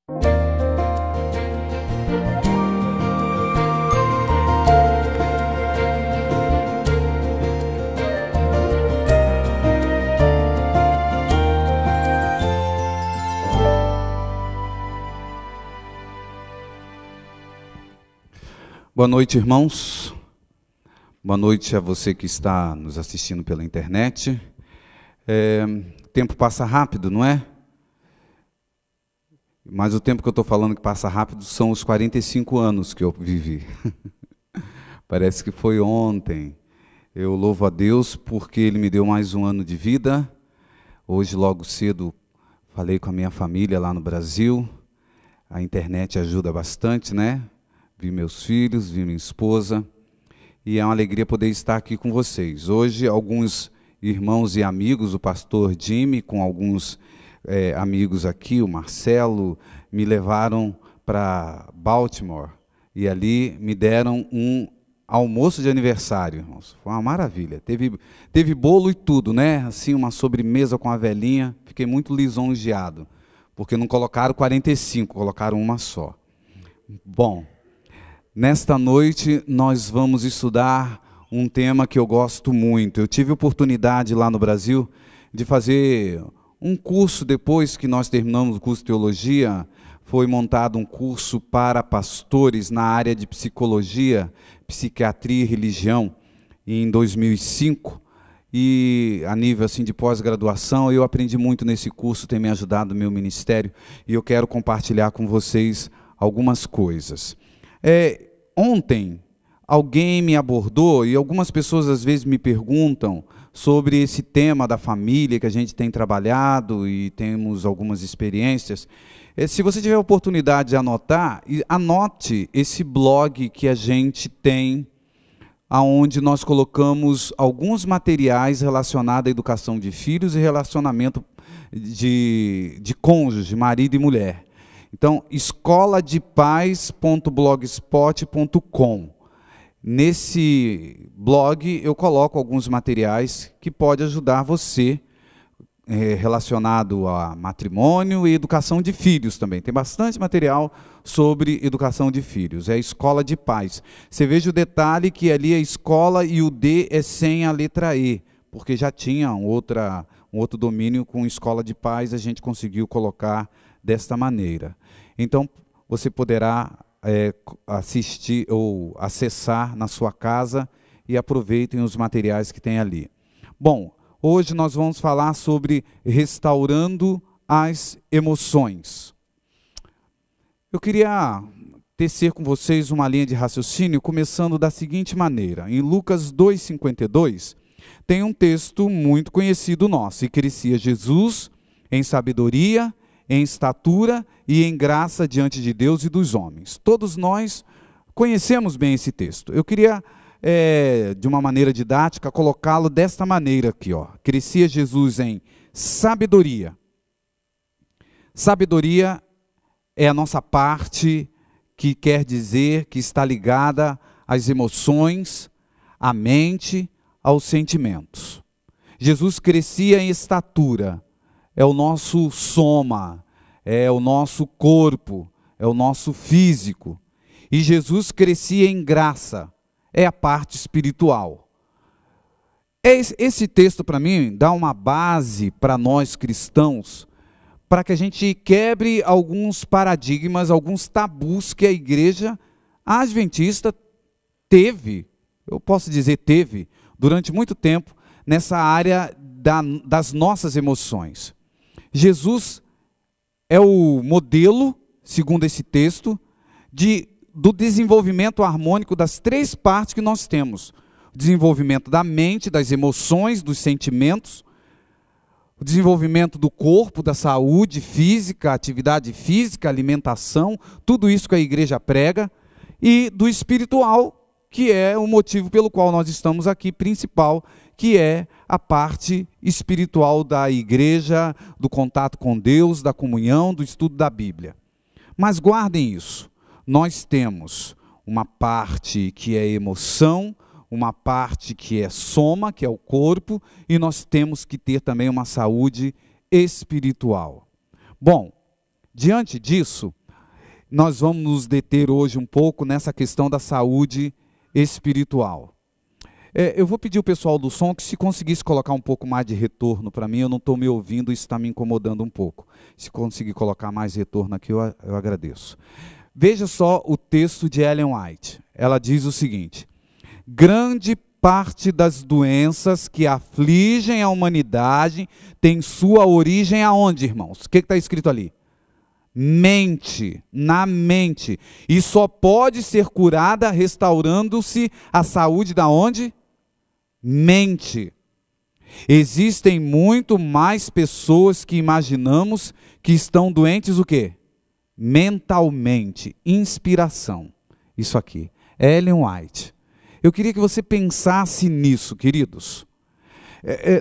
Boa noite, irmãos. Boa noite a você que está nos assistindo pela internet. O tempo passa rápido, não é? Mas o tempo que eu estou falando que passa rápido são os 45 anos que eu vivi. Parece que foi ontem. Eu louvo a Deus porque Ele me deu mais um ano de vida. Hoje, logo cedo, falei com a minha família lá no Brasil. A internet ajuda bastante, né? Vi meus filhos, vi minha esposa, e é uma alegria poder estar aqui com vocês. Hoje, alguns irmãos e amigos, o pastor Jimmy, com alguns amigos aqui, o Marcelo, me levaram para Baltimore, e ali me deram um almoço de aniversário, irmãos. Foi uma maravilha. Teve bolo e tudo, né? Assim, uma sobremesa com a velhinha. Fiquei muito lisonjeado, porque não colocaram 45, colocaram uma só. Bom, nesta noite, nós vamos estudar um tema que eu gosto muito. Eu tive oportunidade lá no Brasil de fazer um curso, depois que nós terminamos o curso de teologia, foi montado um curso para pastores na área de psicologia, psiquiatria e religião, em 2005. E a nível assim, de pós-graduação, eu aprendi muito nesse curso, tem me ajudado no meu ministério, e eu quero compartilhar com vocês algumas coisas. Ontem, alguém me abordou, e algumas pessoas às vezes me perguntam sobre esse tema da família que a gente tem trabalhado e temos algumas experiências. Se você tiver a oportunidade de anotar, anote esse blog que a gente tem, onde nós colocamos alguns materiais relacionados à educação de filhos e relacionamento de cônjuge, marido e mulher. Então, escoladepais.blogspot.com. Nesse blog eu coloco alguns materiais que podem ajudar você relacionado a matrimônio e educação de filhos também. Tem bastante material sobre educação de filhos. É a Escola de Pais. Você veja o detalhe que ali é escola e o D é sem a letra E, porque já tinha um outro domínio com Escola de Pais, a gente conseguiu colocar desta maneira. Então, você poderá assistir ou acessar na sua casa e aproveitem os materiais que tem ali. Bom, hoje nós vamos falar sobre restaurando as emoções. Eu queria tecer com vocês uma linha de raciocínio, começando da seguinte maneira. Em Lucas 2,52, tem um texto muito conhecido nosso. E crescia Jesus em sabedoria, em estatura e em graça diante de Deus e dos homens. Todos nós conhecemos bem esse texto. Eu queria, de uma maneira didática, colocá-lo desta maneira aqui, ó. Crescia Jesus em sabedoria. Sabedoria é a nossa parte que quer dizer que está ligada às emoções, à mente, aos sentimentos. Jesus crescia em estatura. É o nosso soma, é o nosso corpo, é o nosso físico. E Jesus crescia em graça, é a parte espiritual. Esse texto, para mim, dá uma base para nós cristãos, para que a gente quebre alguns paradigmas, alguns tabus que a igreja adventista teve, eu posso dizer teve, durante muito tempo, nessa área das nossas emoções. Jesus é o modelo, segundo esse texto, do desenvolvimento harmônico das três partes que nós temos. O desenvolvimento da mente, das emoções, dos sentimentos, o desenvolvimento do corpo, da saúde física, atividade física, alimentação, tudo isso que a igreja prega, e do espiritual, que é o motivo pelo qual nós estamos aqui, principal, que é a parte espiritual da igreja, do contato com Deus, da comunhão, do estudo da Bíblia. Mas guardem isso, nós temos uma parte que é emoção, uma parte que é soma, que é o corpo, e nós temos que ter também uma saúde espiritual. Bom, Diante disso, nós vamos nos deter hoje um pouco nessa questão da saúde espiritual. Eu vou pedir ao pessoal do som que se conseguisse colocar um pouco mais de retorno para mim, eu não estou me ouvindo, isso está me incomodando um pouco. Se conseguir colocar mais retorno aqui, eu agradeço. Veja só o texto de Ellen White. Ela diz o seguinte: grande parte das doenças que afligem a humanidade tem sua origem aonde, irmãos? O que está escrito ali? Mente, na mente. E só pode ser curada restaurando-se a saúde da onde? Mente. Existem muito mais pessoas que imaginamos que estão doentes o quê? Mentalmente. Inspiração. Isso aqui. Ellen White. Eu queria que você pensasse nisso, queridos.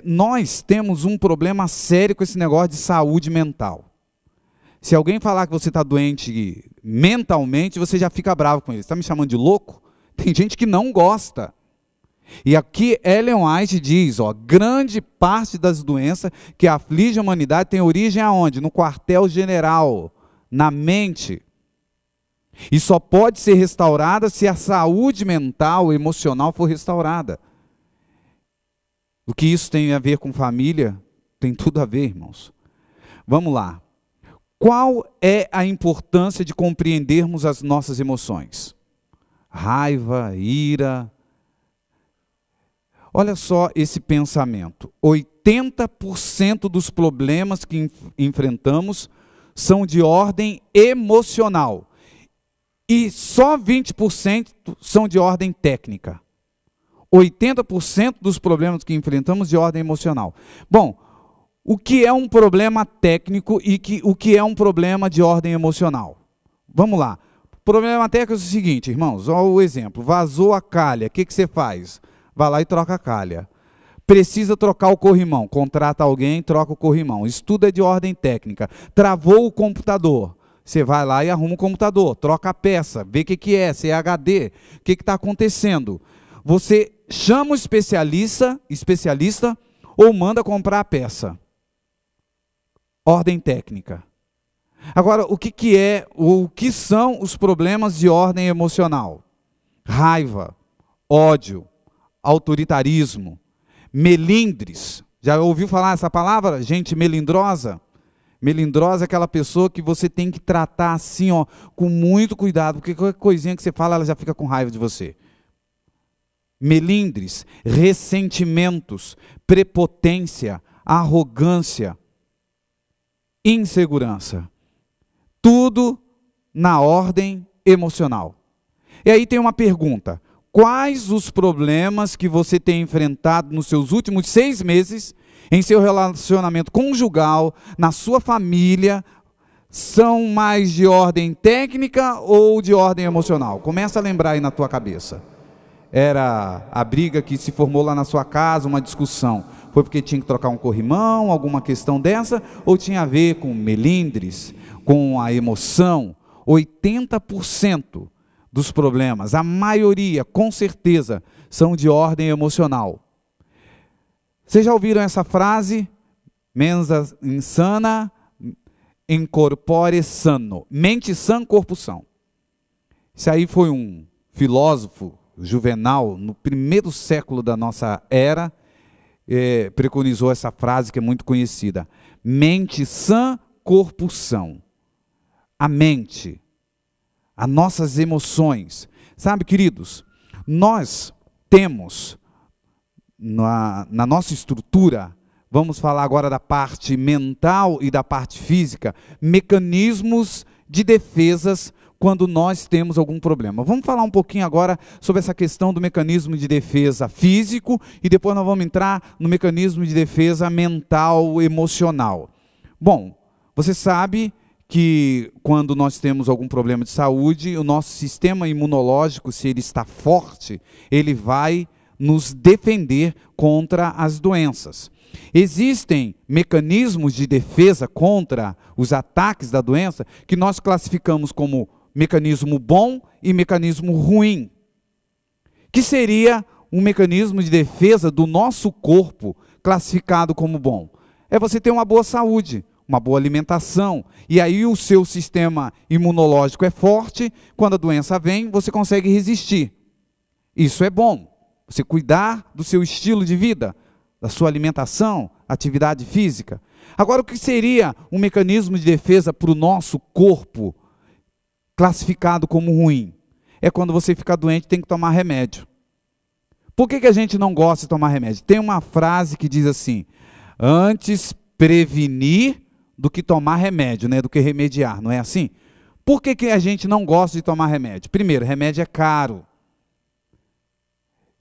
Nós temos um problema sério com esse negócio de saúde mental. Se alguém falar que você está doente mentalmente, você já fica bravo com ele. Você está me chamando de louco? Tem gente que não gosta. E aqui Ellen White diz, grande parte das doenças que afligem a humanidade tem origem aonde? No quartel-general, na mente. E só pode ser restaurada se a saúde mental e emocional for restaurada. O que isso tem a ver com família? Tem tudo a ver, irmãos. Vamos lá. Qual é a importância de compreendermos as nossas emoções? Raiva, ira. Olha só esse pensamento. 80% dos problemas que enfrentamos são de ordem emocional. E só 20% são de ordem técnica. 80% dos problemas que enfrentamos de ordem emocional. Bom, o que é um problema técnico e o que é um problema de ordem emocional? Vamos lá. Problema técnico é o seguinte, irmãos, olha o exemplo. Vazou a calha, o que você faz? Vai lá e troca a calha. Precisa trocar o corrimão, contrata alguém, troca o corrimão. Isso tudo é de ordem técnica. Travou o computador, você vai lá e arruma o computador, troca a peça, vê o que é, se é HD, o que está acontecendo. Você chama o especialista ou manda comprar a peça. Ordem técnica. Agora, o que são os problemas de ordem emocional? Raiva, ódio, autoritarismo, melindres. Já ouviu falar essa palavra? Gente melindrosa? Melindrosa é aquela pessoa que você tem que tratar assim, com muito cuidado, porque qualquer coisinha que você fala, ela já fica com raiva de você. Melindres, ressentimentos, prepotência, arrogância, insegurança. Tudo na ordem emocional. E aí tem uma pergunta. Quais os problemas que você tem enfrentado nos seus últimos 6 meses, em seu relacionamento conjugal, na sua família, são mais de ordem técnica ou de ordem emocional? Começa a lembrar aí na tua cabeça. Era a briga que se formou lá na sua casa, uma discussão. Foi porque tinha que trocar um corrimão, alguma questão dessa? Ou tinha a ver com melindres, com a emoção? 80% dos problemas, a maioria, com certeza, são de ordem emocional. Vocês já ouviram essa frase? Mens insana, in corpore sano. Mente sã, corpo são. Isso aí foi um filósofo Juvenal, no 1º século da nossa era, preconizou essa frase que é muito conhecida. Mente sã, corpo são. A mente, as nossas emoções. Sabe, queridos, nós temos na nossa estrutura, vamos falar agora da parte mental e da parte física, mecanismos de defesas quando nós temos algum problema. Vamos falar um pouquinho agora sobre essa questão do mecanismo de defesa físico e depois nós vamos entrar no mecanismo de defesa mental, emocional. Bom, você sabe que quando nós temos algum problema de saúde, o nosso sistema imunológico, se ele está forte, ele vai nos defender contra as doenças. Existem mecanismos de defesa contra os ataques da doença que nós classificamos como mecanismo bom e mecanismo ruim. Que seria um mecanismo de defesa do nosso corpo classificado como bom? É você ter uma boa saúde, uma boa alimentação. E aí o seu sistema imunológico é forte, quando a doença vem, você consegue resistir. Isso é bom. Você cuidar do seu estilo de vida, da sua alimentação, atividade física. Agora, o que seria um mecanismo de defesa para o nosso corpo classificado como ruim? É quando você fica doente e tem que tomar remédio. Por que a gente não gosta de tomar remédio? Tem uma frase que diz assim: antes prevenir do que tomar remédio, né? Do que remediar, não é assim? Por que a gente não gosta de tomar remédio? Primeiro, remédio é caro.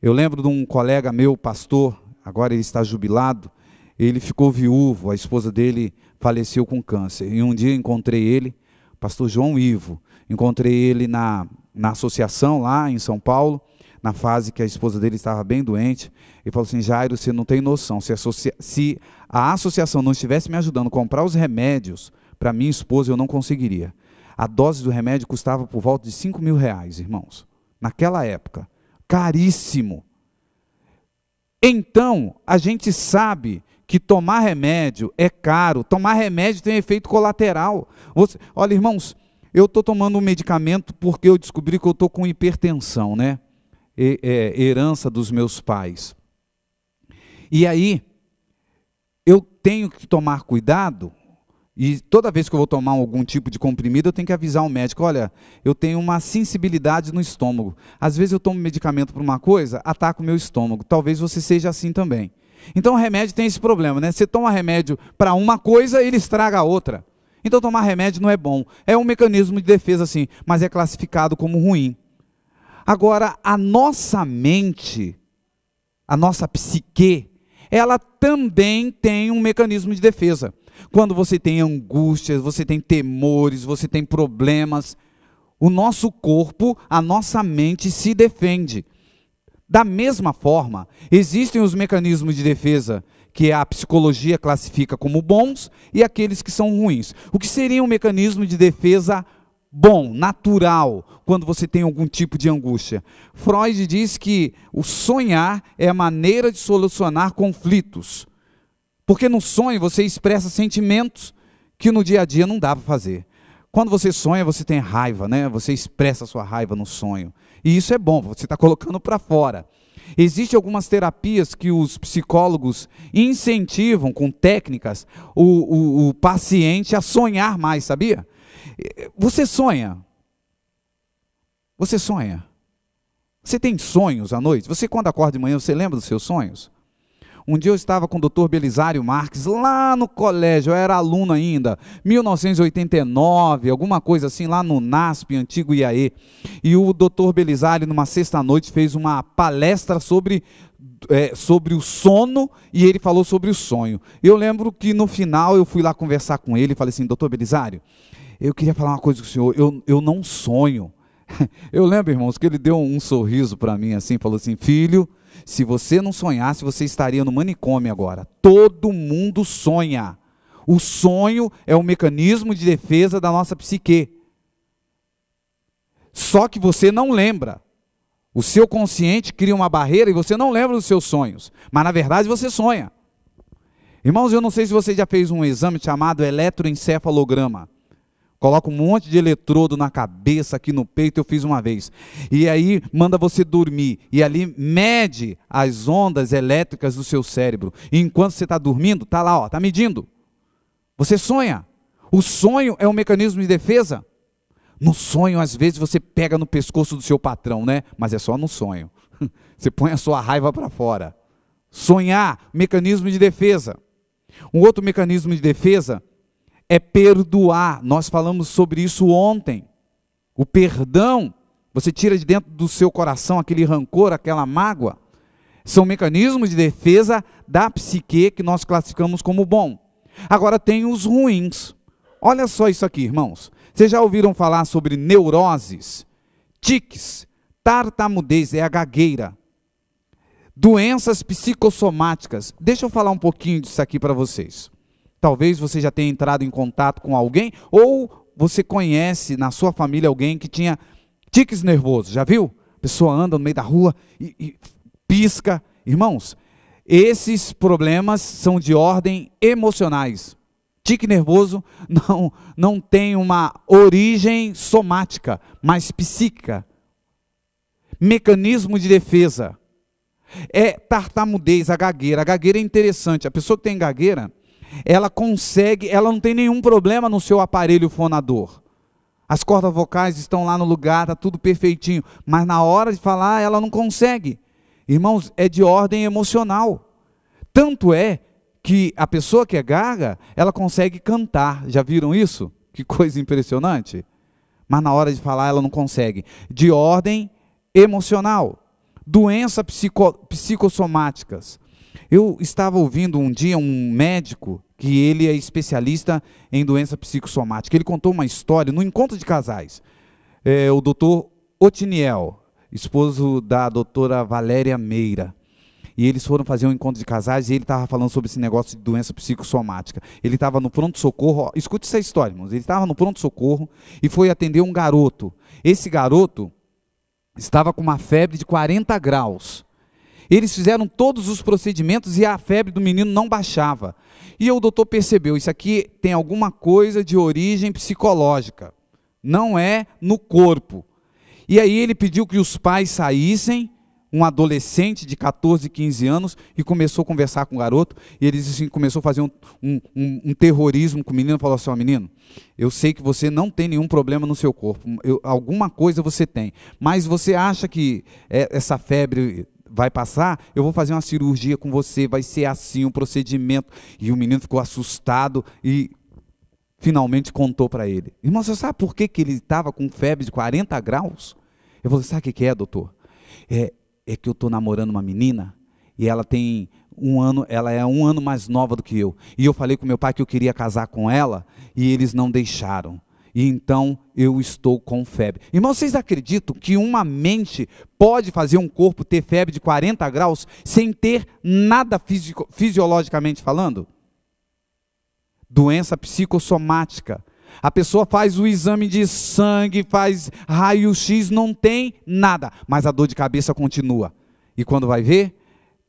Eu lembro de um colega meu, pastor, agora ele está jubilado, ele ficou viúvo, a esposa dele faleceu com câncer. E um dia encontrei ele, pastor João Ivo, encontrei ele na associação lá em São Paulo, na fase que a esposa dele estava bem doente. Ele falou assim: Jairo, você não tem noção, se a associação não estivesse me ajudando a comprar os remédios para minha esposa, eu não conseguiria. A dose do remédio custava por volta de R$5.000, irmãos, naquela época. Caríssimo. Então, a gente sabe que tomar remédio é caro, tomar remédio tem efeito colateral. Olha, irmãos, eu estou tomando um medicamento porque eu descobri que eu estou com hipertensão, né? Herança dos meus pais. E aí, eu tenho que tomar cuidado. E toda vez que eu vou tomar algum tipo de comprimido, eu tenho que avisar o médico: olha, eu tenho uma sensibilidade no estômago. Às vezes eu tomo medicamento para uma coisa, ataca o meu estômago. Talvez você seja assim também. Então o remédio tem esse problema, né? Você toma remédio para uma coisa, ele estraga a outra. Então tomar remédio não é bom. É um mecanismo de defesa, sim, mas é classificado como ruim. Agora, a nossa mente, a nossa psique, ela também tem um mecanismo de defesa. Quando você tem angústias, você tem temores, você tem problemas, o nosso corpo, a nossa mente se defende. Da mesma forma, existem os mecanismos de defesa que a psicologia classifica como bons e aqueles que são ruins. O que seria um mecanismo de defesa bom, natural, quando você tem algum tipo de angústia? Freud diz que o sonhar é a maneira de solucionar conflitos. Porque no sonho você expressa sentimentos que no dia a dia não dá para fazer. Quando você sonha, você tem raiva, né? Você expressa a sua raiva no sonho. E isso é bom, você está colocando para fora. Existem algumas terapias que os psicólogos incentivam com técnicas o paciente a sonhar mais, sabia? Você sonha? Você sonha? Você tem sonhos à noite? Você, quando acorda de manhã, você lembra dos seus sonhos? Um dia eu estava com o Dr. Belisário Marques, lá no colégio, eu era aluno ainda, 1989, alguma coisa assim, lá no NASP, antigo IAE. E o Dr. Belisário, numa sexta-noite, fez uma palestra sobre o sono, e ele falou sobre o sonho. Eu lembro que no final eu fui lá conversar com ele e falei assim: Dr. Belisário, eu queria falar uma coisa com o senhor, eu não sonho. Eu lembro, irmãos, que ele deu um sorriso para mim assim, falou assim: filho, se você não sonhasse, você estaria no manicômio agora. Todo mundo sonha. O sonho é um mecanismo de defesa da nossa psique. Só que você não lembra. O seu consciente cria uma barreira e você não lembra dos seus sonhos. Mas na verdade você sonha. Irmãos, eu não sei se você já fez um exame chamado eletroencefalograma. Coloca um monte de eletrodo na cabeça, aqui no peito, eu fiz uma vez. E aí manda você dormir. E ali mede as ondas elétricas do seu cérebro. E enquanto você está dormindo, está lá, está medindo. Você sonha. O sonho é um mecanismo de defesa. No sonho, às vezes, você pega no pescoço do seu patrão, né? Mas é só no sonho. Você põe a sua raiva para fora. Sonhar, mecanismo de defesa. Um outro mecanismo de defesa é perdoar. Nós falamos sobre isso ontem. O perdão, você tira de dentro do seu coração aquele rancor, aquela mágoa. São mecanismos de defesa da psique que nós classificamos como bom. Agora tem os ruins. Olha só isso aqui, irmãos. Vocês já ouviram falar sobre neuroses, tiques, tartamudez, é a gagueira, doenças psicossomáticas? Deixa eu falar um pouquinho disso aqui para vocês. Talvez você já tenha entrado em contato com alguém, ou você conhece na sua família alguém que tinha tiques nervosos, já viu? A pessoa anda no meio da rua e pisca. Irmãos, esses problemas são de ordem emocionais. Tique nervoso não tem uma origem somática, mas psíquica. Mecanismo de defesa. É tartamudez, a gagueira. A gagueira é interessante. A pessoa que tem gagueira, ela não tem nenhum problema no seu aparelho fonador. As cordas vocais estão lá no lugar, está tudo perfeitinho. Mas na hora de falar, ela não consegue. Irmãos, é de ordem emocional. Tanto é que a pessoa que é gaga, ela consegue cantar. Já viram isso? Que coisa impressionante. Mas na hora de falar, ela não consegue. De ordem emocional. Doenças psicossomáticas. Eu estava ouvindo um dia um médico, que ele é especialista em doença psicossomática. Ele contou uma história no encontro de casais. O doutor Otiniel, esposo da doutora Valéria Meira. E eles foram fazer um encontro de casais e ele estava falando sobre esse negócio de doença psicossomática. Ele estava no pronto-socorro, escute essa história, irmãos. Ele estava no pronto-socorro e foi atender um garoto. Esse garoto estava com uma febre de 40 graus. Eles fizeram todos os procedimentos e a febre do menino não baixava. E o doutor percebeu, isso aqui tem alguma coisa de origem psicológica. Não é no corpo. E aí ele pediu que os pais saíssem, um adolescente de 14, 15 anos, e começou a conversar com o garoto, e ele assim, começou a fazer um terrorismo com o menino, falou assim, ó, menino, eu sei que você não tem nenhum problema no seu corpo, alguma coisa você tem, mas você acha que essa febre vai passar? Eu vou fazer uma cirurgia com você, vai ser assim um procedimento. E o menino ficou assustado e finalmente contou para ele. Irmão, você sabe por que ele estava com febre de 40 graus? Eu falei, sabe o que é, doutor? É que eu estou namorando uma menina e ela tem ela é um ano mais nova do que eu. E eu falei com meu pai que eu queria casar com ela e eles não deixaram. E então eu estou com febre. Irmãos, vocês acreditam que uma mente pode fazer um corpo ter febre de 40 graus sem ter nada fisiologicamente falando? Doença psicossomática. A pessoa faz o exame de sangue, faz raio-x, não tem nada, mas a dor de cabeça continua. E quando vai ver,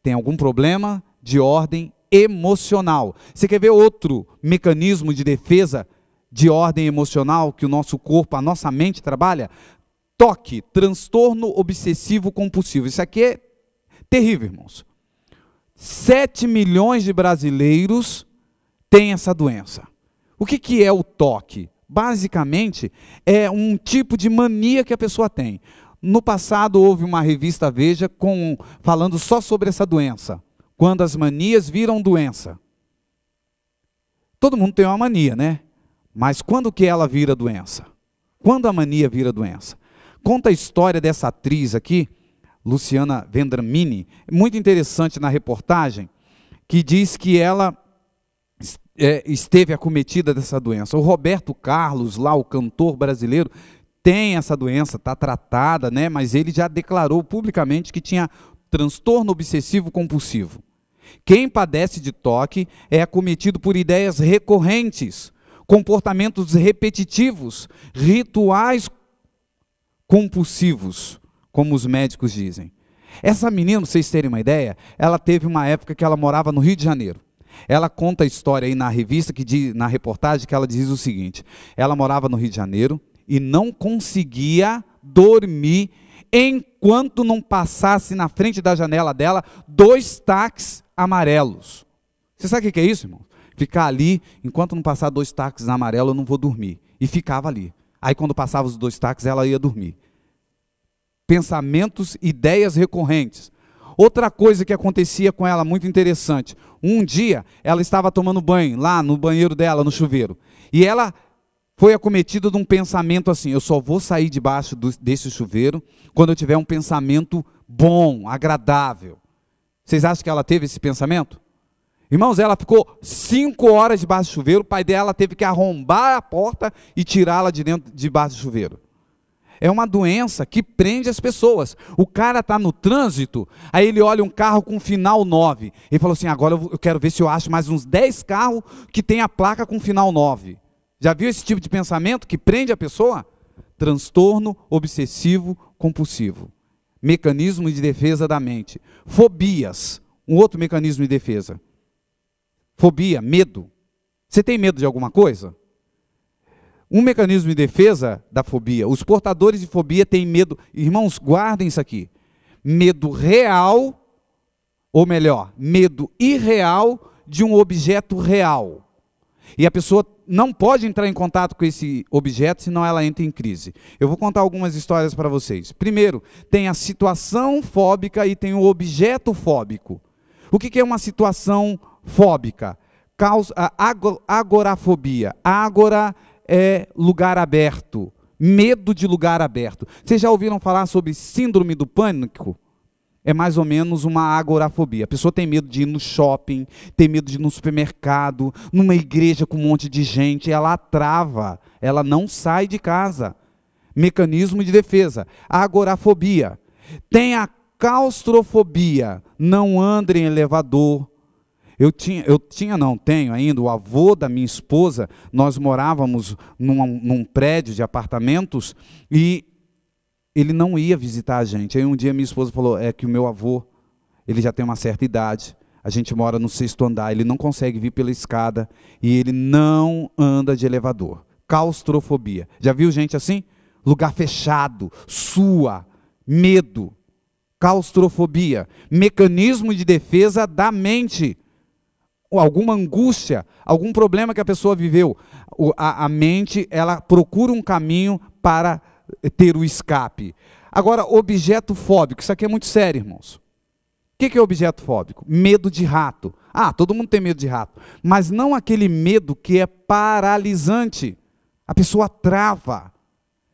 tem algum problema de ordem emocional. Você quer ver outro mecanismo de defesa de ordem emocional que o nosso corpo, a nossa mente trabalha? TOC, transtorno obsessivo compulsivo. Isso aqui é terrível, irmãos. 7 milhões de brasileiros têm essa doença. O que é o TOC? Basicamente, é um tipo de mania que a pessoa tem. No passado, houve uma revista Veja falando só sobre essa doença. Quando as manias viram doença. Todo mundo tem uma mania, né? Mas quando que ela vira doença? Quando a mania vira doença? Conta a história dessa atriz aqui, Luciana Vendramini, muito interessante na reportagem, que diz que ela esteve acometida dessa doença. O Roberto Carlos, lá o cantor brasileiro, tem essa doença, está tratada, né? Mas ele já declarou publicamente que tinha transtorno obsessivo compulsivo. Quem padece de TOC é acometido por ideias recorrentes, comportamentos repetitivos, rituais compulsivos, como os médicos dizem. Essa menina, para vocês terem uma ideia, ela teve uma época que ela morava no Rio de Janeiro. Ela conta a história aí na revista, na reportagem, que ela diz o seguinte: ela morava no Rio de Janeiro e não conseguia dormir enquanto não passasse na frente da janela dela 2 táxis amarelos. Você sabe o que é isso, irmão? Ficar ali, enquanto não passar 2 táxis amarelos, eu não vou dormir. E ficava ali. Aí quando passava os 2 táxis, ela ia dormir. Pensamentos, ideias recorrentes. Outra coisa que acontecia com ela, muito interessante. Um dia, ela estava tomando banho, lá no banheiro dela, no chuveiro. E ela foi acometida de um pensamento assim: eu só vou sair debaixo desse chuveiro quando eu tiver um pensamento bom, agradável. Vocês acham que ela teve esse pensamento? Irmãos, ela ficou 5 horas debaixo do chuveiro, o pai dela teve que arrombar a porta e tirá-la debaixo do chuveiro. É uma doença que prende as pessoas. O cara está no trânsito, aí ele olha um carro com final 9. Ele falou assim: agora eu quero ver se eu acho mais uns 10 carros que tem a placa com final 9. Já viu esse tipo de pensamento que prende a pessoa? Transtorno obsessivo compulsivo. Mecanismo de defesa da mente. Fobias, um outro mecanismo de defesa. Fobia, medo. Você tem medo de alguma coisa? Um mecanismo de defesa da fobia. Os portadores de fobia têm medo. Irmãos, guardem isso aqui. Medo real, ou melhor, medo irreal de um objeto real. E a pessoa não pode entrar em contato com esse objeto, senão ela entra em crise. Eu vou contar algumas histórias para vocês. Primeiro, tem a situação fóbica e tem o objeto fóbico. O que é uma situação fóbica? Agorafobia. Agora é lugar aberto. Medo de lugar aberto. Vocês já ouviram falar sobre síndrome do pânico? É mais ou menos uma agorafobia. A pessoa tem medo de ir no shopping, tem medo de ir no supermercado, numa igreja com um monte de gente, ela trava, ela não sai de casa. Mecanismo de defesa. Agorafobia. Tem a claustrofobia. Não anda em elevador. Tenho ainda, o avô da minha esposa, nós morávamos num prédio de apartamentos e ele não ia visitar a gente. Aí um dia minha esposa falou, é que o meu avô, ele já tem uma certa idade, a gente mora no 6º andar, ele não consegue vir pela escada e ele não anda de elevador. Claustrofobia. Já viu gente assim? Lugar fechado, sua, medo. Claustrofobia. Mecanismo de defesa da mente. Alguma angústia, algum problema que a pessoa viveu. A mente, ela procura um caminho para ter o escape. Agora, objeto fóbico, isso aqui é muito sério, irmãos. O que é objeto fóbico? Medo de rato. Ah, todo mundo tem medo de rato. Mas não aquele medo que é paralisante. A pessoa trava.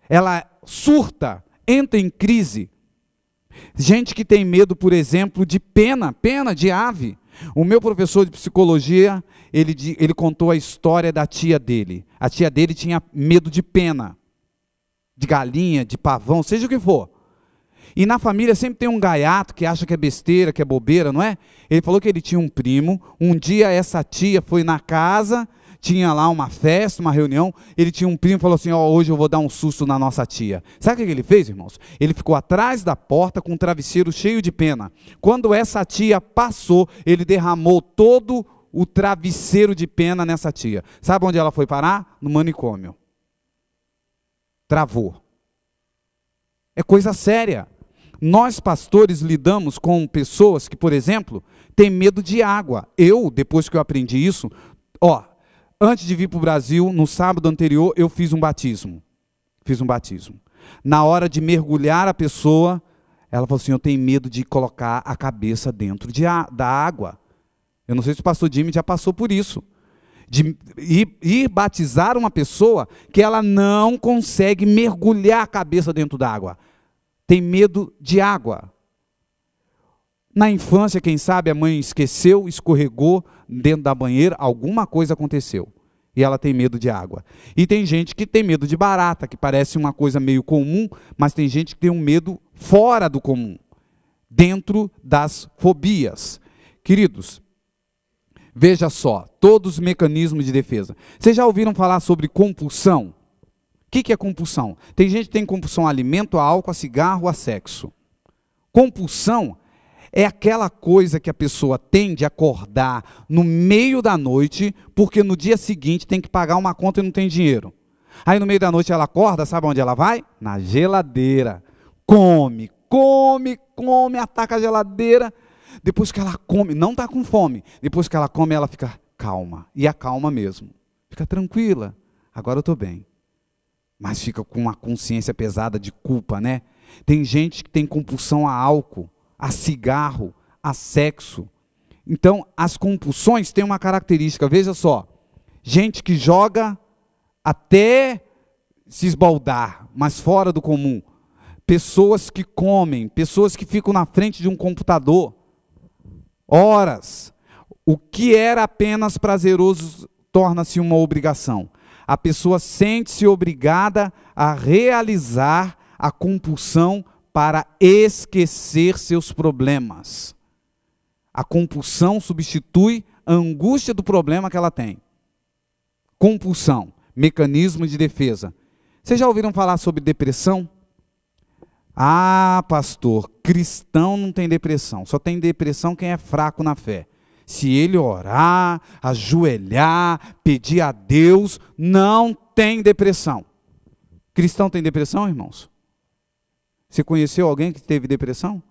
Ela surta, entra em crise. Gente que tem medo, por exemplo, de pena de ave. O meu professor de psicologia, ele contou a história da tia dele. A tia dele tinha medo de pena. De galinha, de pavão, seja o que for. E na família sempre tem um gaiato que acha que é besteira, que é bobeira, não é? Ele falou que ele tinha um primo, um dia essa tia foi na casa, tinha lá uma festa, uma reunião, ele tinha um primo e falou assim, hoje eu vou dar um susto na nossa tia. Sabe o que ele fez, irmãos? Ele ficou atrás da porta com um travesseiro cheio de pena. Quando essa tia passou, ele derramou todo o travesseiro de pena nessa tia. Sabe onde ela foi parar? No manicômio. Travou. É coisa séria. Nós, pastores, lidamos com pessoas que, por exemplo, têm medo de água. Depois que eu aprendi isso, antes de vir para o Brasil, no sábado anterior, eu fiz um batismo. Na hora de mergulhar a pessoa, ela falou assim, eu tenho medo de colocar a cabeça dentro da água. Eu não sei se o pastor Jimmy já passou por isso. De ir batizar uma pessoa que ela não consegue mergulhar a cabeça dentro da água. Tem medo de água. Na infância, quem sabe, a mãe esqueceu, escorregou dentro da banheira, alguma coisa aconteceu. E ela tem medo de água. E tem gente que tem medo de barata, que parece uma coisa meio comum, mas tem gente que tem um medo fora do comum, dentro das fobias. Queridos, veja só, todos os mecanismos de defesa. Vocês já ouviram falar sobre compulsão? O que é compulsão? Tem gente que tem compulsão a alimento, a álcool, a cigarro, a sexo. Compulsão é aquela coisa que a pessoa tem de acordar no meio da noite, porque no dia seguinte tem que pagar uma conta e não tem dinheiro. Aí no meio da noite ela acorda, sabe onde ela vai? Na geladeira. Come, ataca a geladeira. Depois que ela come, não está com fome. Depois que ela come, ela fica calma. E acalma mesmo. Fica tranquila. Agora eu estou bem. Mas fica com uma consciência pesada de culpa, né? Tem gente que tem compulsão a álcool, a cigarro, a sexo. Então, as compulsões têm uma característica. Veja só. Gente que joga até se esbaldar, mas fora do comum. Pessoas que comem, pessoas que ficam na frente de um computador horas. O que era apenas prazeroso torna-se uma obrigação. A pessoa sente-se obrigada a realizar a compulsão para esquecer seus problemas. A compulsão substitui a angústia do problema que ela tem. Compulsão, mecanismo de defesa. Vocês já ouviram falar sobre depressão? Ah, pastor, cristão não tem depressão. Só tem depressão quem é fraco na fé. Se ele orar, ajoelhar, pedir a Deus, não tem depressão. Cristão tem depressão, irmãos? Você conheceu alguém que teve depressão?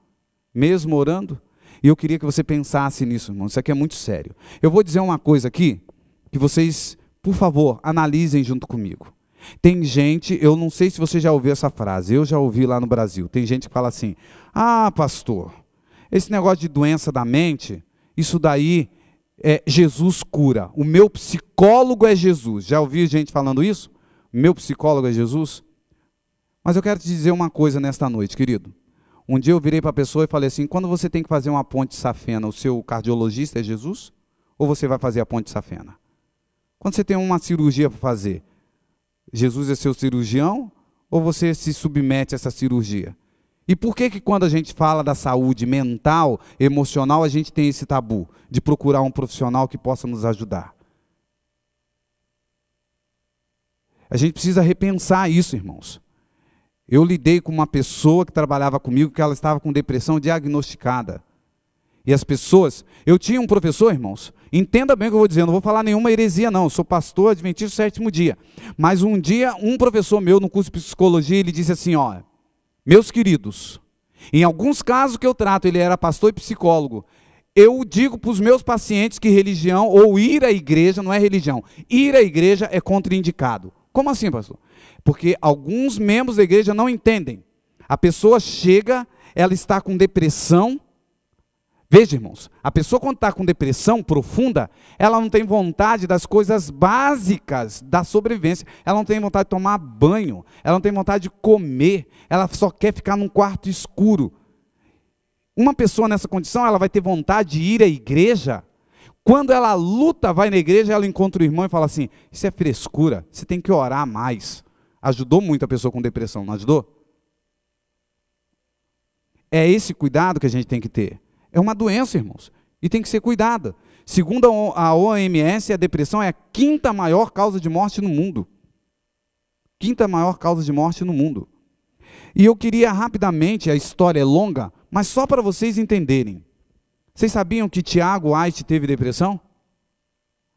Mesmo orando? E eu queria que você pensasse nisso, irmão. Isso aqui é muito sério. Eu vou dizer uma coisa aqui, que vocês, por favor, analisem junto comigo. Tem gente, eu não sei se você já ouviu essa frase, eu já ouvi lá no Brasil. Tem gente que fala assim: ah, pastor, esse negócio de doença da mente, isso daí, Jesus cura. O meu psicólogo é Jesus. Já ouvi gente falando isso? Meu psicólogo é Jesus? Mas eu quero te dizer uma coisa nesta noite, querido. Um dia eu virei para a pessoa e falei assim: quando você tem que fazer uma ponte safena, o seu cardiologista é Jesus? Ou você vai fazer a ponte safena? Quando você tem uma cirurgia para fazer, Jesus é seu cirurgião? Ou você se submete a essa cirurgia? E por que quando a gente fala da saúde mental, emocional, a gente tem esse tabu de procurar um profissional que possa nos ajudar? A gente precisa repensar isso, irmãos. Eu lidei com uma pessoa que trabalhava comigo, que ela estava com depressão diagnosticada. E as pessoas... Eu tinha um professor, irmãos, entenda bem o que eu vou dizer, não vou falar nenhuma heresia não, eu sou pastor adventista do sétimo dia. Mas um dia, um professor meu no curso de psicologia, ele disse assim, ó, meus queridos, em alguns casos que eu trato, ele era pastor e psicólogo, eu digo para os meus pacientes que religião, ou ir à igreja, não é religião, ir à igreja é contraindicado. Como assim, pastor? Porque alguns membros da igreja não entendem. A pessoa chega, ela está com depressão. Veja, irmãos, a pessoa quando está com depressão profunda, ela não tem vontade das coisas básicas da sobrevivência. Ela não tem vontade de tomar banho, ela não tem vontade de comer, ela só quer ficar num quarto escuro. Uma pessoa nessa condição, ela vai ter vontade de ir à igreja. Quando ela luta, vai na igreja, ela encontra o irmão e fala assim, isso é frescura, você tem que orar mais. Ajudou muito a pessoa com depressão, não ajudou? É esse cuidado que a gente tem que ter. É uma doença, irmãos, e tem que ser cuidada. Segundo a OMS, a depressão é a quinta maior causa de morte no mundo. Quinta maior causa de morte no mundo. E eu queria rapidamente, a história é longa, mas só para vocês entenderem. Vocês sabiam que Tiago White teve depressão?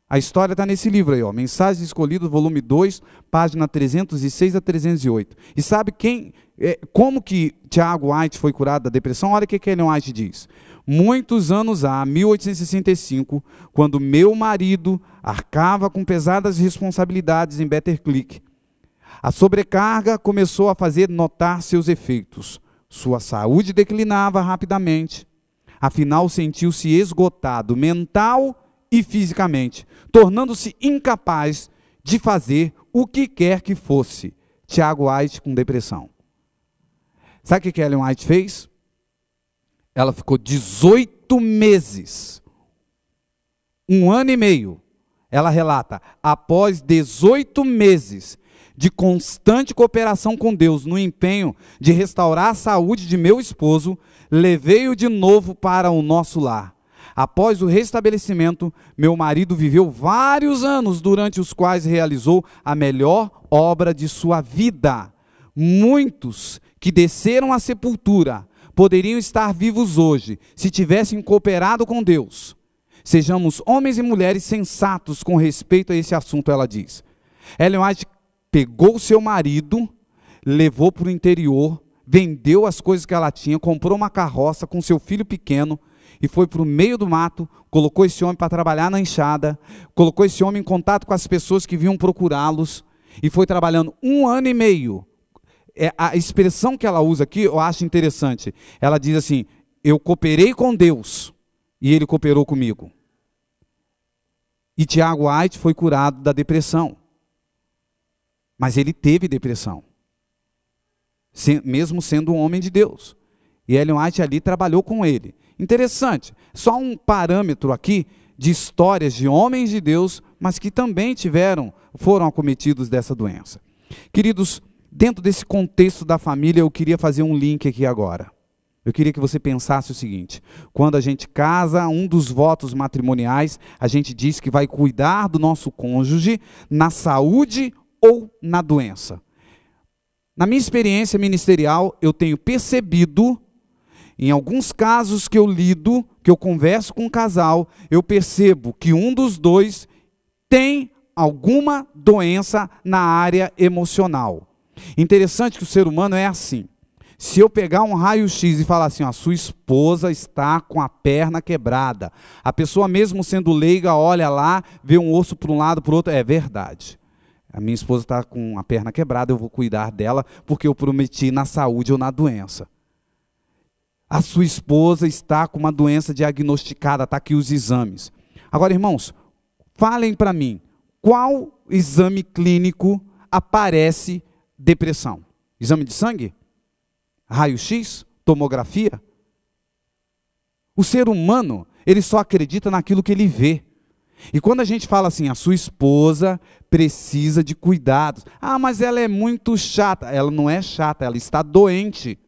A história está nesse livro aí, ó, Mensagens Escolhidas, volume 2, página 306 a 308. E sabe como que Tiago White foi curado da depressão? Olha o que Ellen White diz. Muitos anos há, 1865, quando meu marido arcava com pesadas responsabilidades em Betterclick, a sobrecarga começou a fazer notar seus efeitos. Sua saúde declinava rapidamente. Afinal, sentiu-se esgotado mental e fisicamente, tornando-se incapaz de fazer o que quer que fosse. Tiago White com depressão. Sabe o que Ellen White fez? Ela ficou 18 meses, 1 ano e meio, ela relata, após 18 meses de constante cooperação com Deus, no empenho de restaurar a saúde de meu esposo, levei-o de novo para o nosso lar. Após o restabelecimento, meu marido viveu vários anos, durante os quais realizou a melhor obra de sua vida. Muitos que desceram à sepultura poderiam estar vivos hoje, se tivessem cooperado com Deus. Sejamos homens e mulheres sensatos com respeito a esse assunto, ela diz. Ellen White pegou seu marido, levou para o interior, vendeu as coisas que ela tinha, comprou uma carroça com seu filho pequeno, e foi para o meio do mato, colocou esse homem para trabalhar na enxada, colocou esse homem em contato com as pessoas que vinham procurá-los, e foi trabalhando 1 ano e meio. A expressão que ela usa aqui, eu acho interessante. Ela diz assim, eu cooperei com Deus, e Ele cooperou comigo. E Tiago White foi curado da depressão. Mas ele teve depressão, mesmo sendo um homem de Deus. E Ellen White ali trabalhou com ele. Interessante, só um parâmetro aqui de histórias de homens de Deus, mas que também foram acometidos dessa doença. Queridos, dentro desse contexto da família, eu queria fazer um link aqui agora. Eu queria que você pensasse o seguinte, quando a gente casa, um dos votos matrimoniais, a gente diz que vai cuidar do nosso cônjuge na saúde ou na doença. Na minha experiência ministerial, eu tenho percebido, em alguns casos que eu lido, que eu converso com um casal, eu percebo que um dos dois tem alguma doença na área emocional. Interessante que o ser humano é assim. Se eu pegar um raio-x e falar assim, ó, sua esposa está com a perna quebrada, a pessoa mesmo sendo leiga olha lá, vê um osso para um lado, para o outro, é verdade. A minha esposa está com a perna quebrada, eu vou cuidar dela, porque eu prometi na saúde ou na doença. A sua esposa está com uma doença diagnosticada, está aqui os exames. Agora, irmãos, falem para mim, qual exame clínico aparece depressão? Exame de sangue? Raio-x? Tomografia? O ser humano, ele só acredita naquilo que ele vê. E quando a gente fala assim, a sua esposa precisa de cuidados. Ah, mas ela é muito chata. Ela não é chata, ela está doente.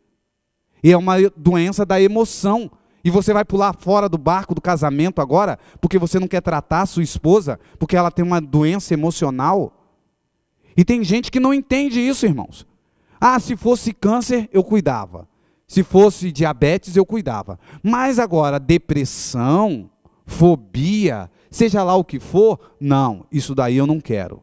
E é uma doença da emoção. E você vai pular fora do barco do casamento agora, porque você não quer tratar a sua esposa, porque ela tem uma doença emocional. E tem gente que não entende isso, irmãos. Ah, se fosse câncer, eu cuidava. Se fosse diabetes, eu cuidava. Mas agora, depressão, fobia, seja lá o que for, não, isso daí eu não quero.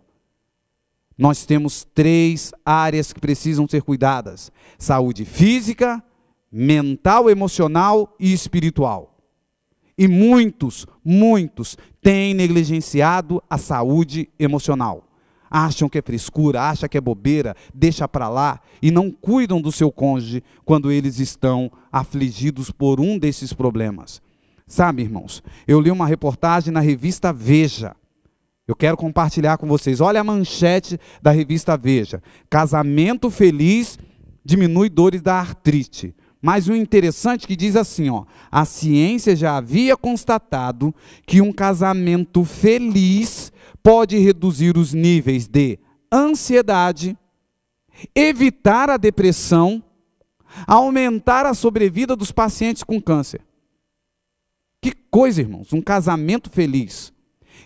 Nós temos 3 áreas que precisam ser cuidadas: saúde física, mental, emocional e espiritual. E muitos têm negligenciado a saúde emocional. Acham que é frescura, acham que é bobeira, deixa para lá e não cuidam do seu cônjuge quando eles estão afligidos por um desses problemas. Sabe, irmãos, eu li uma reportagem na revista Veja. Eu quero compartilhar com vocês. Olha a manchete da revista Veja. Casamento feliz diminui dores da artrite. Mas o interessante é que diz assim, ó, a ciência já havia constatado que um casamento feliz pode reduzir os níveis de ansiedade, evitar a depressão, aumentar a sobrevida dos pacientes com câncer. Que coisa, irmãos, um casamento feliz.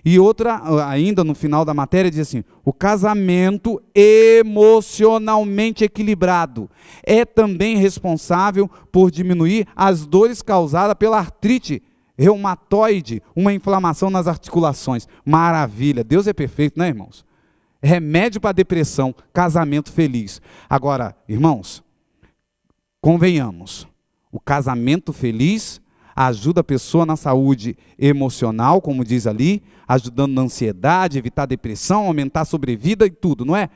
E outra, ainda no final da matéria, diz assim, o casamento emocionalmente equilibrado é também responsável por diminuir as dores causadas pela artrite reumatoide, uma inflamação nas articulações. Maravilha, Deus é perfeito, né, irmãos? Remédio para depressão, casamento feliz. Agora, irmãos, convenhamos, o casamento feliz ajuda a pessoa na saúde emocional, como diz ali, ajudando na ansiedade, evitar depressão, aumentar a sobrevida e tudo, não é?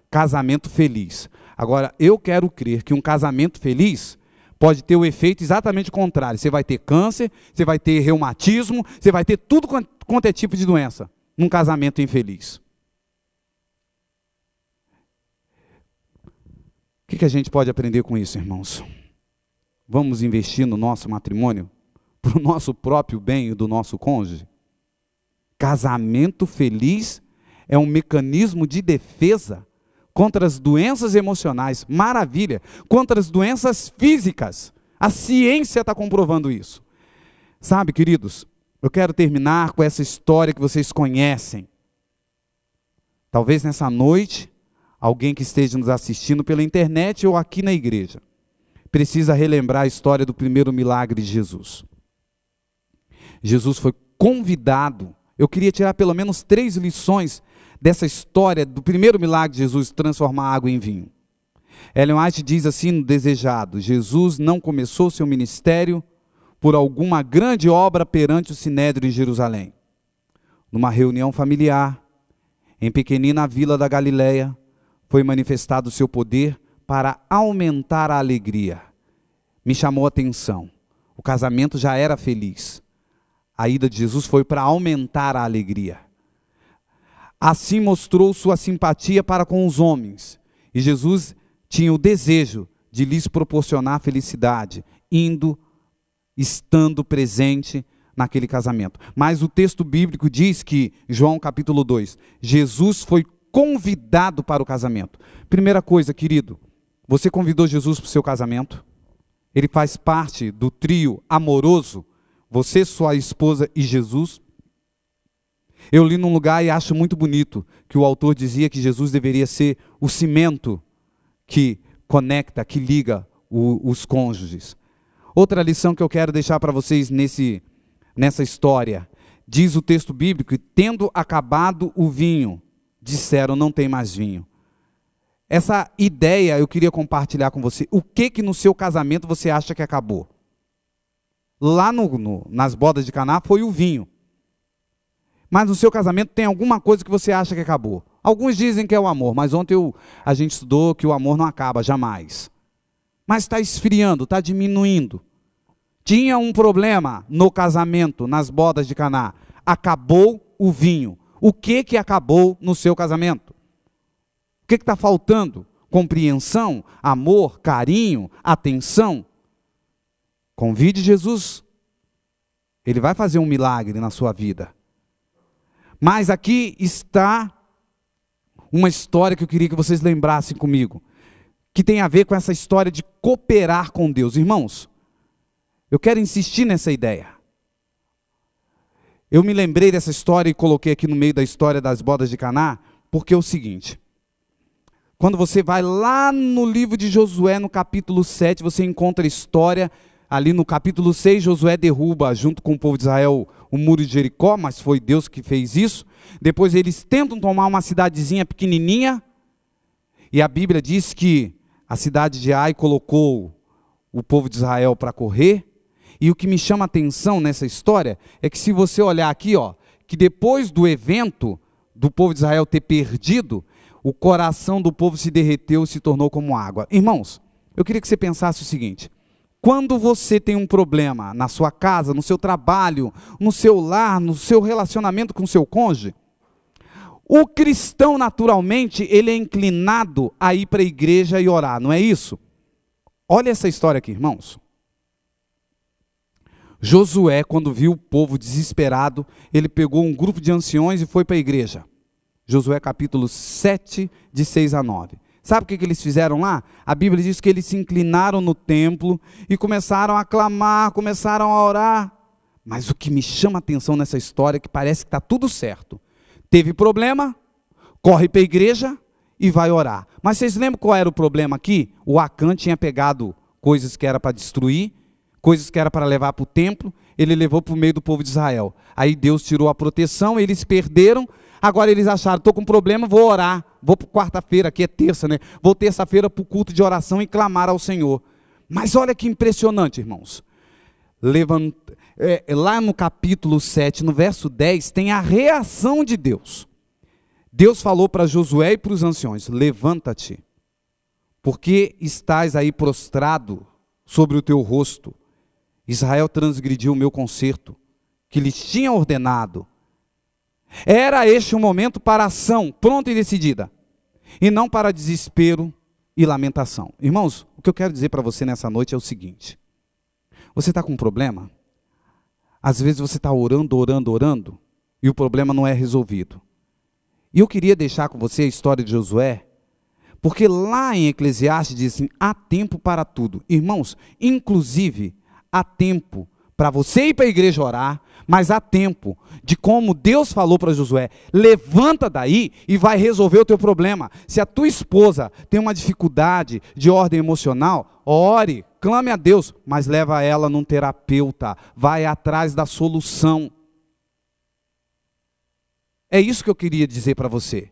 Casamento feliz. Agora, eu quero crer que um casamento feliz pode ter o efeito exatamente contrário. Você vai ter câncer, você vai ter reumatismo, você vai ter tudo quanto é tipo de doença num casamento infeliz. O que a gente pode aprender com isso, irmãos? Vamos investir no nosso matrimônio? Para o nosso próprio bem e do nosso cônjuge? Casamento feliz é um mecanismo de defesa contra as doenças emocionais, maravilha, contra as doenças físicas. A ciência está comprovando isso. Sabe, queridos, eu quero terminar com essa história que vocês conhecem. Talvez nessa noite, alguém que esteja nos assistindo pela internet ou aqui na igreja, precisa relembrar a história do primeiro milagre de Jesus. Jesus foi convidado. Eu queria tirar pelo menos 3 lições dessa história do primeiro milagre de Jesus, transformar água em vinho. Ellen White diz assim no Desejado: Jesus não começou seu ministério por alguma grande obra perante o Sinédrio em Jerusalém. Numa reunião familiar, em pequenina vila da Galileia, foi manifestado o seu poder para aumentar a alegria. Me chamou a atenção. O casamento já era feliz. A ida de Jesus foi para aumentar a alegria. Assim mostrou sua simpatia para com os homens. E Jesus tinha o desejo de lhes proporcionar felicidade, estando presente naquele casamento. Mas o texto bíblico diz que, João capítulo 2, Jesus foi convidado para o casamento. Primeira coisa, querido, você convidou Jesus para o seu casamento? Ele faz parte do trio amoroso, você, sua esposa e Jesus? Eu li num lugar e acho muito bonito que o autor dizia que Jesus deveria ser o cimento que conecta, que liga os cônjuges. Outra lição que eu quero deixar para vocês nessa história. Diz o texto bíblico, tendo acabado o vinho, disseram, não tem mais vinho. Essa ideia eu queria compartilhar com você. O que no seu casamento você acha que acabou? Lá nas bodas de Caná foi o vinho. Mas no seu casamento tem alguma coisa que você acha que acabou. Alguns dizem que é o amor, mas ontem a gente estudou que o amor não acaba jamais. Mas está esfriando, está diminuindo. Tinha um problema no casamento, nas bodas de Caná. Acabou o vinho. O que acabou no seu casamento? O que está faltando? Compreensão, amor, carinho, atenção. Convide Jesus. Ele vai fazer um milagre na sua vida. Mas aqui está uma história que eu queria que vocês lembrassem comigo, que tem a ver com essa história de cooperar com Deus. Irmãos, eu quero insistir nessa ideia. Eu me lembrei dessa história e coloquei aqui no meio da história das bodas de Caná, porque é o seguinte: quando você vai lá no livro de Josué, no capítulo 7, você encontra a história. Ali no capítulo 6, Josué derruba, junto com o povo de Israel, o muro de Jericó, mas foi Deus que fez isso. Depois eles tentam tomar uma cidadezinha pequenininha, e a Bíblia diz que a cidade de Ai colocou o povo de Israel para correr. E o que me chama a atenção nessa história é que, se você olhar aqui, que depois do evento do povo de Israel ter perdido, o coração do povo se derreteu e se tornou como água. Irmãos, eu queria que você pensasse o seguinte: quando você tem um problema na sua casa, no seu trabalho, no seu lar, no seu relacionamento com o seu cônjuge, o cristão naturalmente ele é inclinado a ir para a igreja e orar, não é isso? Olha essa história aqui, irmãos. Josué, quando viu o povo desesperado, ele pegou um grupo de anciões e foi para a igreja. Josué capítulo 7, de 6 a 9. Sabe o que eles fizeram lá? A Bíblia diz que eles se inclinaram no templo e começaram a clamar, começaram a orar. Mas o que me chama a atenção nessa história é que parece que está tudo certo. Teve problema, corre para a igreja e vai orar. Mas vocês lembram qual era o problema aqui? O Acã tinha pegado coisas que era para destruir, coisas que era para levar para o templo, ele levou para o meio do povo de Israel. Aí Deus tirou a proteção, eles perderam. Agora eles acharam, estou com problema, vou orar. Vou para quarta-feira, aqui é terça, né? Vou terça-feira para o culto de oração e clamar ao Senhor. Mas olha que impressionante, irmãos. Lá no capítulo 7, no verso 10, tem a reação de Deus. Deus falou para Josué e para os anciões: levanta-te, porque estás aí prostrado sobre o teu rosto. Israel transgrediu o meu concerto, que lhes tinha ordenado. Era este o momento para ação, pronta e decidida, e não para desespero e lamentação. Irmãos, o que eu quero dizer para você nessa noite é o seguinte: você está com um problema? Às vezes você está orando, e o problema não é resolvido. E eu queria deixar com você a história de Josué, porque lá em Eclesiastes diz assim: há tempo para tudo. Irmãos, inclusive, há tempo para você ir para a igreja orar, mas há tempo de, como Deus falou para Josué: levanta daí e vai resolver o teu problema. Se a tua esposa tem uma dificuldade de ordem emocional, ore, clame a Deus, mas leva ela num terapeuta, vai atrás da solução. É isso que eu queria dizer para você.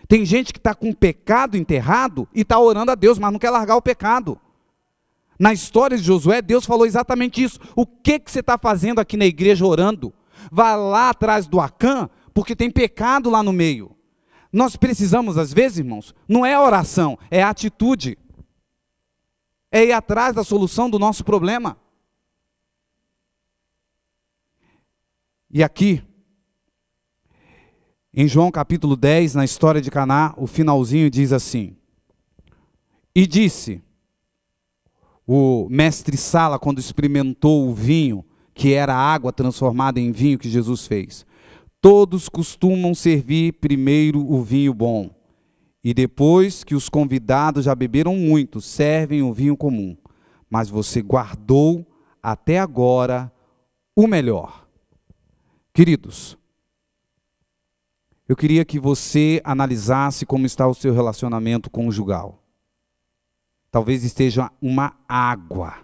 Tem gente que está com o pecado enterrado e está orando a Deus, mas não quer largar o pecado. Na história de Josué, Deus falou exatamente isso. O que você está fazendo aqui na igreja orando? Vá lá atrás do Acã, porque tem pecado lá no meio. Nós precisamos, às vezes, irmãos, não é oração, é atitude. É ir atrás da solução do nosso problema. E aqui, em João capítulo 10, na história de Caná, o finalzinho diz assim: e disse o mestre Sala, quando experimentou o vinho, que era água transformada em vinho que Jesus fez: todos costumam servir primeiro o vinho bom, e depois que os convidados já beberam muito, servem o vinho comum. Mas você guardou até agora o melhor. Queridos, eu queria que você analisasse como está o seu relacionamento conjugal. Talvez esteja uma água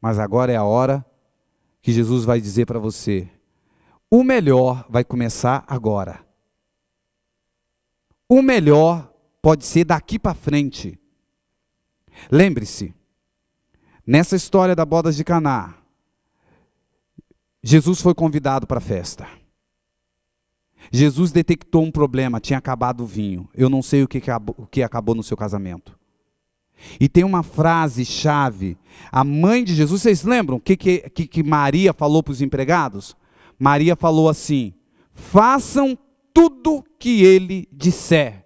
Mas agora é a hora que Jesus vai dizer para você: o melhor vai começar agora. O melhor pode ser daqui para frente. Lembre-se, nessa história da bodas de Caná, Jesus foi convidado para a festa. Jesus detectou um problema, tinha acabado o vinho. Eu não sei o que acabou no seu casamento. E tem uma frase chave. A mãe de Jesus, vocês lembram o que Maria falou para os empregados? Maria falou assim: façam tudo que ele disser.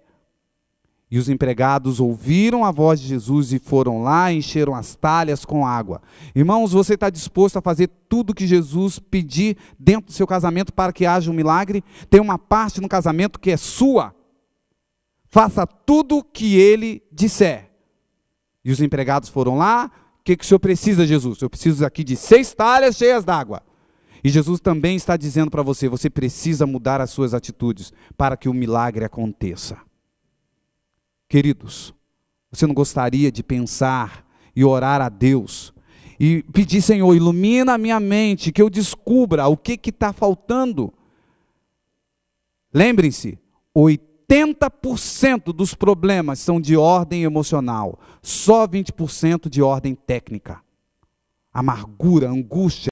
E os empregados ouviram a voz de Jesus e foram lá e encheram as talhas com água. Irmãos, você está disposto a fazer tudo que Jesus pedir dentro do seu casamento para que haja um milagre? Tem uma parte no casamento que é sua. Faça tudo o que ele disser. E os empregados foram lá. O que o senhor precisa, Jesus? Eu preciso aqui de 6 talhas cheias d'água. E Jesus também está dizendo para você: você precisa mudar as suas atitudes para que o milagre aconteça. Queridos, você não gostaria de pensar e orar a Deus e pedir: Senhor, ilumina a minha mente, que eu descubra o que está faltando? Lembrem-se, 80% dos problemas são de ordem emocional, só 20% de ordem técnica. Amargura, angústia,